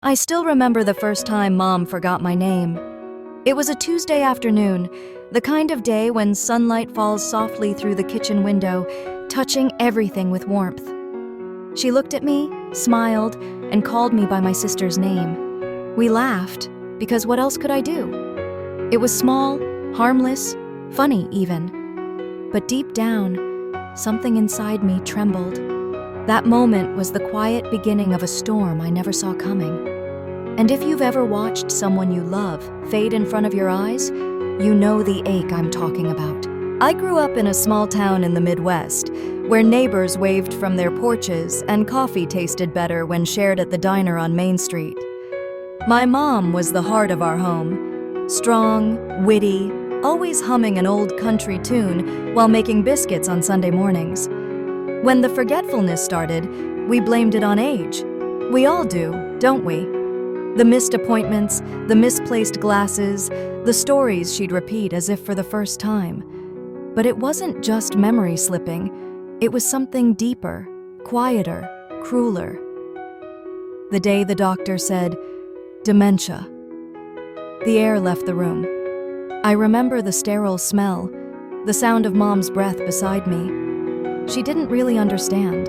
I still remember the first time Mom forgot my name. It was a Tuesday afternoon, the kind of day when sunlight falls softly through the kitchen window, touching everything with warmth. She looked at me, smiled, and called me by my sister's name. We laughed, because what else could I do? It was small, harmless, funny even. But deep down, something inside me trembled. That moment was the quiet beginning of a storm I never saw coming. And if you've ever watched someone you love fade in front of your eyes, you know the ache I'm talking about. I grew up in a small town in the Midwest, where neighbors waved from their porches and coffee tasted better when shared at the diner on Main Street. My mom was the heart of our home, strong, witty, always humming an old country tune while making biscuits on Sunday mornings. When the forgetfulness started, we blamed it on age. We all do, don't we? The missed appointments, the misplaced glasses, the stories she'd repeat as if for the first time. But it wasn't just memory slipping, it was something deeper, quieter, crueler. The day the doctor said, "Dementia," the air left the room. I remember the sterile smell, the sound of Mom's breath beside me. She didn't really understand.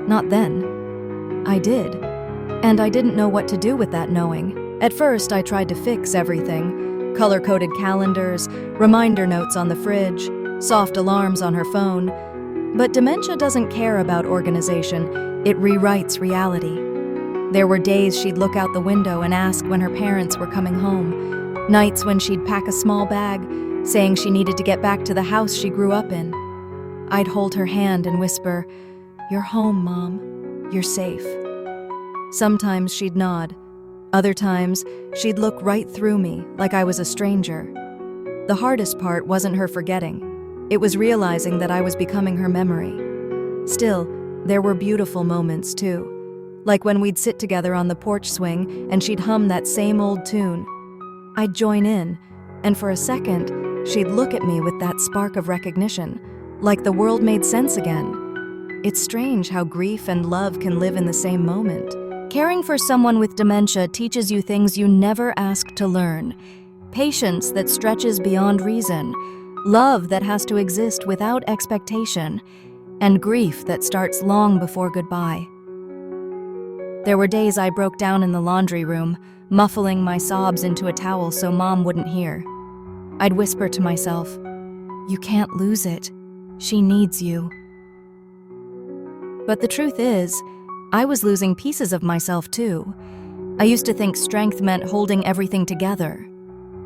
Not then. I did. And I didn't know what to do with that knowing. At first, I tried to fix everything. Color-coded calendars, reminder notes on the fridge, soft alarms on her phone. But dementia doesn't care about organization. It rewrites reality. There were days she'd look out the window and ask when her parents were coming home. Nights when she'd pack a small bag, saying she needed to get back to the house she grew up in. I'd hold her hand and whisper, "You're home, Mom. You're safe." Sometimes she'd nod. Other times, she'd look right through me like I was a stranger. The hardest part wasn't her forgetting. It was realizing that I was becoming her memory. Still, there were beautiful moments too. Like when we'd sit together on the porch swing and she'd hum that same old tune. I'd join in, and for a second, she'd look at me with that spark of recognition, like the world made sense again. It's strange how grief and love can live in the same moment. Caring for someone with dementia teaches you things you never asked to learn. Patience that stretches beyond reason, love that has to exist without expectation, and grief that starts long before goodbye. There were days I broke down in the laundry room, muffling my sobs into a towel so Mom wouldn't hear. I'd whisper to myself, "You can't lose it. She needs you." But the truth is, I was losing pieces of myself too. I used to think strength meant holding everything together.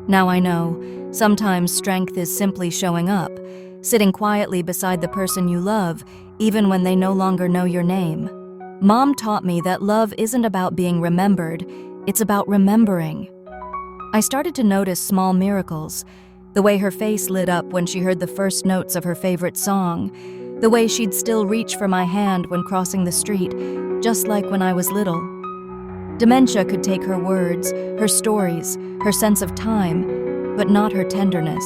Now I know, sometimes strength is simply showing up, sitting quietly beside the person you love, even when they no longer know your name. Mom taught me that love isn't about being remembered, it's about remembering. I started to notice small miracles, the way her face lit up when she heard the first notes of her favorite song, the way she'd still reach for my hand when crossing the street, just like when I was little. Dementia could take her words, her stories, her sense of time, but not her tenderness.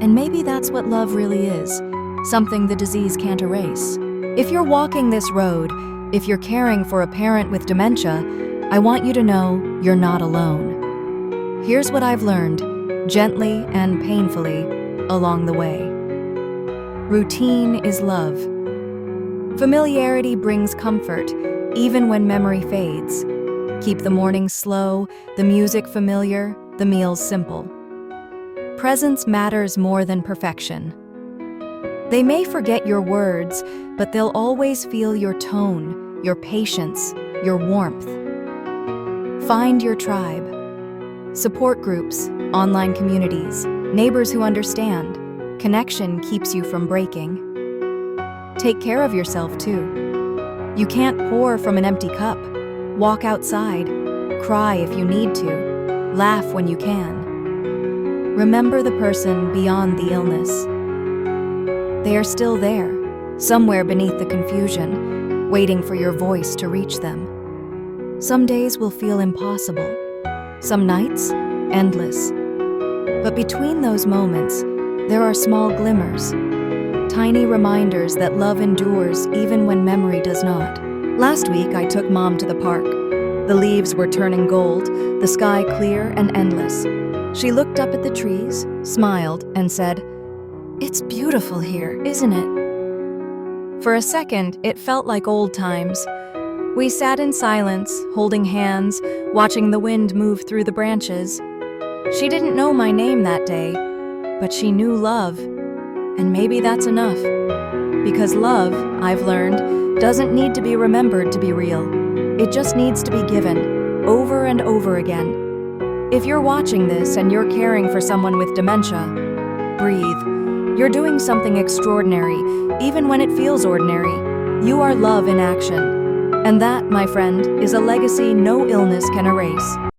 And maybe that's what love really is, something the disease can't erase. If you're walking this road, if you're caring for a parent with dementia, I want you to know you're not alone. Here's what I've learned, gently and painfully, along the way. Routine is love. Familiarity brings comfort, even when memory fades. Keep the mornings slow, the music familiar, the meals simple. Presence matters more than perfection. They may forget your words, but they'll always feel your tone, your patience, your warmth. Find your tribe. Support groups, online communities, neighbors who understand. Connection keeps you from breaking. Take care of yourself too. You can't pour from an empty cup. Walk outside. Cry if you need to. Laugh when you can. Remember the person beyond the illness. They are still there, somewhere beneath the confusion, waiting for your voice to reach them. Some days will feel impossible. Some nights, endless. But between those moments, there are small glimmers, tiny reminders that love endures even when memory does not. Last week, I took Mom to the park. The leaves were turning gold, the sky clear and endless. She looked up at the trees, smiled, and said, "It's beautiful here, isn't it?" For a second, it felt like old times. We sat in silence, holding hands, watching the wind move through the branches. She didn't know my name that day, but she knew love. And maybe that's enough. Because love, I've learned, doesn't need to be remembered to be real. It just needs to be given, over and over again. If you're watching this and you're caring for someone with dementia, breathe. You're doing something extraordinary, even when it feels ordinary. You are love in action. And that, my friend, is a legacy no illness can erase.